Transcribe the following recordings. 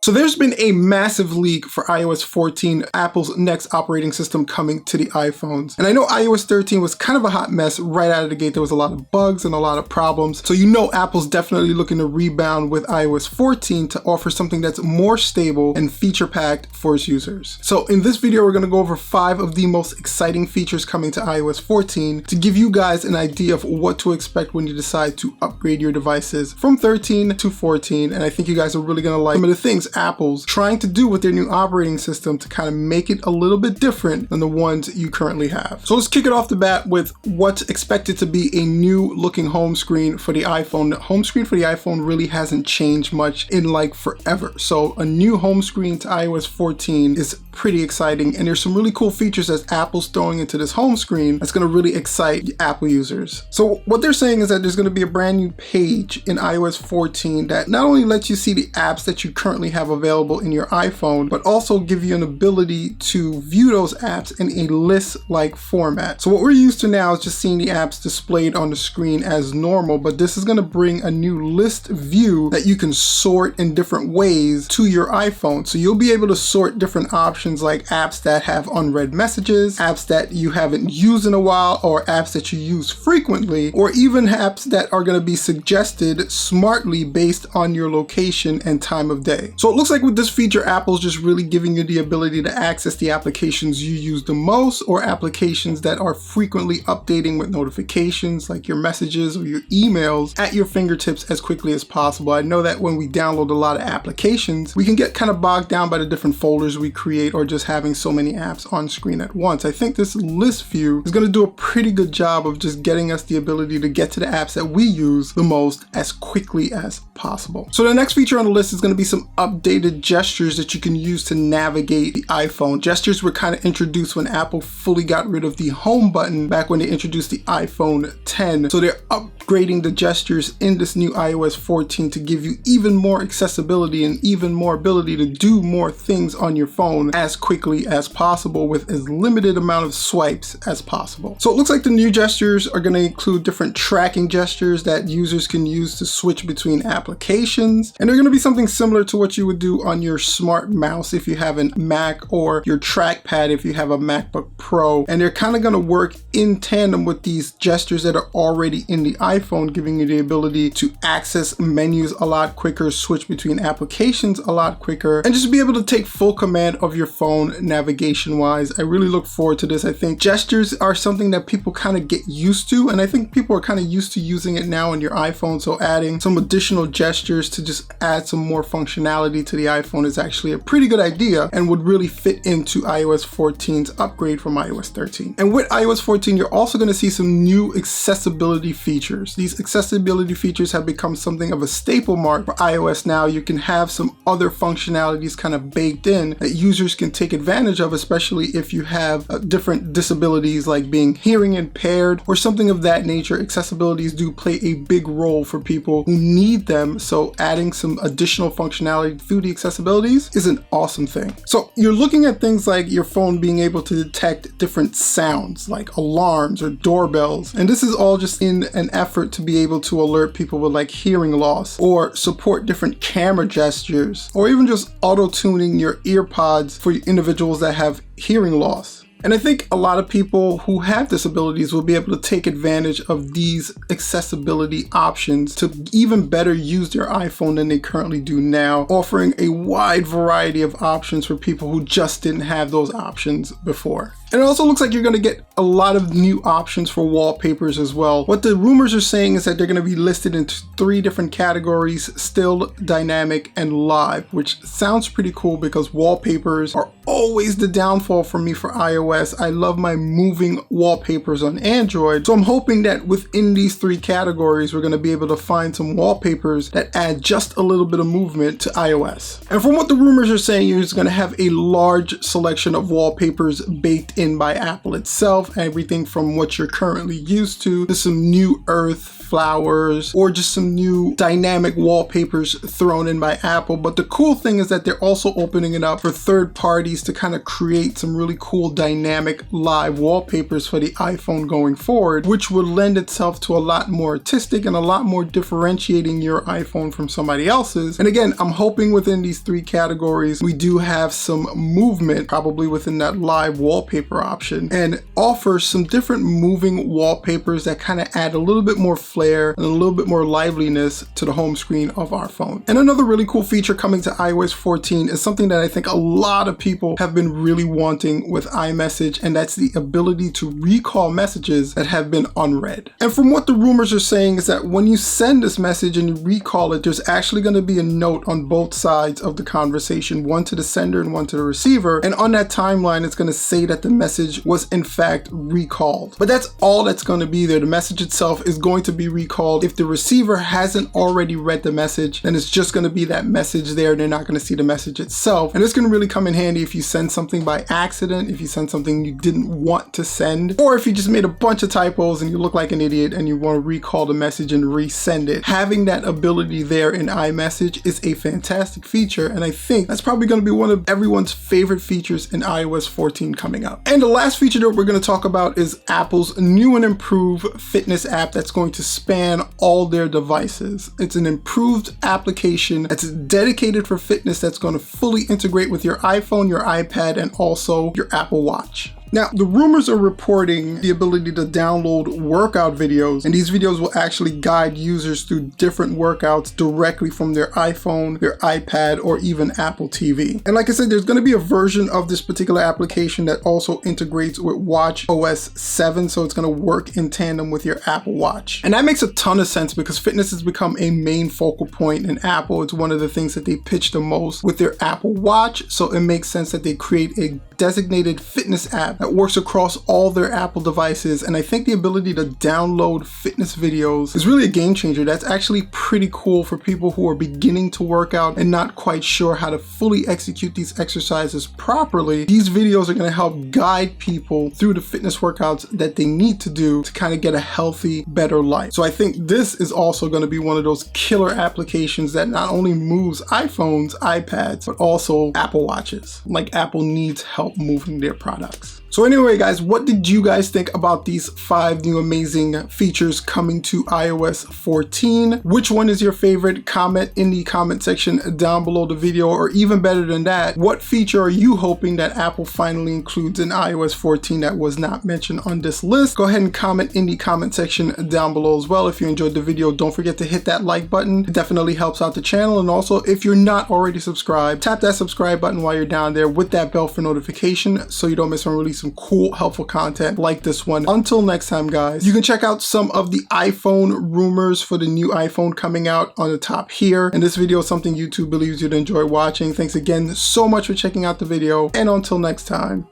So there's been a massive leak for iOS 14, Apple's next operating system coming to the iPhones. And I know iOS 13 was kind of a hot mess right out of the gate. There was a lot of bugs and a lot of problems. So you know Apple's definitely looking to rebound with iOS 14 to offer something that's more stable and feature-packed for its users. So in this video, we're going to go over 5 of the most exciting features coming to iOS 14 to give you guys an idea of what to expect when you decide to upgrade your devices from 13 to 14. And I think you guys are really going to like some of the things Apple's trying to do with their new operating system to kind of make it a little bit different than the ones you currently have. So let's kick it off the bat with what's expected to be a new looking home screen for the iPhone. The home screen for the iPhone really hasn't changed much in like forever. So a new home screen to iOS 14 is pretty exciting, and there's some really cool features that Apple's throwing into this home screen that's going to really excite Apple users. So what they're saying is that there's going to be a brand new page in iOS 14 that not only lets you see the apps that you currently have available in your iPhone, but also give you an ability to view those apps in a list-like format. So what we're used to now is just seeing the apps displayed on the screen as normal, but this is going to bring a new list view that you can sort in different ways to your iPhone. So you'll be able to sort different options like apps that have unread messages, apps that you haven't used in a while, or apps that you use frequently, or even apps that are going to be suggested smartly based on your location and time of day. So it looks like with this feature, Apple's just really giving you the ability to access the applications you use the most, or applications that are frequently updating with notifications like your messages or your emails at your fingertips as quickly as possible. I know that when we download a lot of applications, we can get kind of bogged down by the different folders we create or just having so many apps on screen at once. I think this list view is going to do a pretty good job of just getting us the ability to get to the apps that we use the most as quickly as possible. So the next feature on the list is going to be some updated gestures that you can use to navigate the iPhone. Gestures were kind of introduced when Apple fully got rid of the home button back when they introduced the iPhone 10. So they're upgrading the gestures in this new iOS 14 to give you even more accessibility and even more ability to do more things on your phone as quickly as possible with as limited amount of swipes as possible. So it looks like the new gestures are going to include different tracking gestures that users can use to switch between applications, and they're going to be something similar to what you would do on your smart mouse if you have a Mac, or your trackpad if you have a MacBook Pro, and they're kind of going to work in tandem with these gestures that are already in the iPhone, giving you the ability to access menus a lot quicker, switch between applications a lot quicker, and just be able to take full command of your phone navigation wise. I really look forward to this. I think gestures are something that people kind of get used to, and I think people are kind of used to using it now on your iPhone. So adding some additional gestures to just add some more functionality to the iPhone is actually a pretty good idea and would really fit into iOS 14's upgrade from iOS 13. And with iOS 14, you're also going to see some new accessibility features. These accessibility features have become something of a staple mark for iOS now. You can have some other functionalities kind of baked in that users can take advantage of, especially if you have different disabilities like being hearing impaired or something of that nature. Accessibilities do play a big role for people who need them, so adding some additional functionality through the accessibilities is an awesome thing. So you're looking at things like your phone being able to detect different sounds like alarms or doorbells, and this is all just in an effort to be able to alert people with like hearing loss, or support different camera gestures, or even just auto-tuning your EarPods for individuals that have hearing loss. And I think a lot of people who have disabilities will be able to take advantage of these accessibility options to even better use their iPhone than they currently do now, offering a wide variety of options for people who just didn't have those options before. And it also looks like you're going to get a lot of new options for wallpapers as well. What the rumors are saying is that they're going to be listed into 3 different categories: still, dynamic, and live, which sounds pretty cool because wallpapers are always the downfall for me for iOS. I love my moving wallpapers on Android. So I'm hoping that within these 3 categories, we're going to be able to find some wallpapers that add just a little bit of movement to iOS. And from what the rumors are saying, you're just going to have a large selection of wallpapers baked in by Apple itself, everything from what you're currently used to some new earth, flowers, or just some new dynamic wallpapers thrown in by Apple. But the cool thing is that they're also opening it up for third parties to kind of create some really cool dynamic live wallpapers for the iPhone going forward, which would lend itself to a lot more artistic and a lot more differentiating your iPhone from somebody else's. And again, I'm hoping within these three categories, we do have some movement, probably within that live wallpaper option, and offer some different moving wallpapers that kind of add a little bit more flavor and a little bit more liveliness to the home screen of our phone. And another really cool feature coming to iOS 14 is something that I think a lot of people have been really wanting with iMessage, and that's the ability to recall messages that have been unread. And from what the rumors are saying is that when you send this message and you recall it, there's actually going to be a note on both sides of the conversation, one to the sender and one to the receiver. And on that timeline, it's going to say that the message was in fact recalled. But that's all that's going to be there. The message itself is going to be recalled. If the receiver hasn't already read the message, then it's just going to be that message there. They're not going to see the message itself. And it's going to really come in handy if you send something by accident, if you send something you didn't want to send, or if you just made a bunch of typos and you look like an idiot and you want to recall the message and resend it. Having that ability there in iMessage is a fantastic feature, and I think that's probably going to be one of everyone's favorite features in iOS 14 coming up. And the last feature that we're going to talk about is Apple's new and improved fitness app that's going to span all their devices. It's an improved application that's dedicated for fitness that's going to fully integrate with your iPhone, your iPad, and also your Apple Watch. Now, the rumors are reporting the ability to download workout videos, and these videos will actually guide users through different workouts directly from their iPhone, their iPad, or even Apple TV. And like I said, there's going to be a version of this particular application that also integrates with watchOS 7, so it's going to work in tandem with your Apple Watch. And that makes a ton of sense because fitness has become a main focal point in Apple. It's one of the things that they pitch the most with their Apple Watch, so it makes sense that they create a designated fitness app that works across all their Apple devices. And I think the ability to download fitness videos is really a game changer. That's actually pretty cool for people who are beginning to work out and not quite sure how to fully execute these exercises properly. These videos are going to help guide people through the fitness workouts that they need to do to kind of get a healthy, better life. So I think this is also going to be one of those killer applications that not only moves iPhones, iPads, but also Apple Watches. Like, Apple needs help moving their products. So anyway, guys, what did you guys think about these 5 new amazing features coming to iOS 14? Which one is your favorite? Comment in the comment section down below the video, or even better than that, what feature are you hoping that Apple finally includes in iOS 14 that was not mentioned on this list? Go ahead and comment in the comment section down below as well. If you enjoyed the video, don't forget to hit that like button. It definitely helps out the channel. And also, if you're not already subscribed, tap that subscribe button while you're down there with that bell for notification so you don't miss when I release some cool, helpful content like this one. Until next time, guys, you can check out some of the iPhone rumors for the new iPhone coming out on the top here. And this video is something YouTube believes you'd enjoy watching. Thanks again so much for checking out the video. And until next time,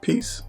peace.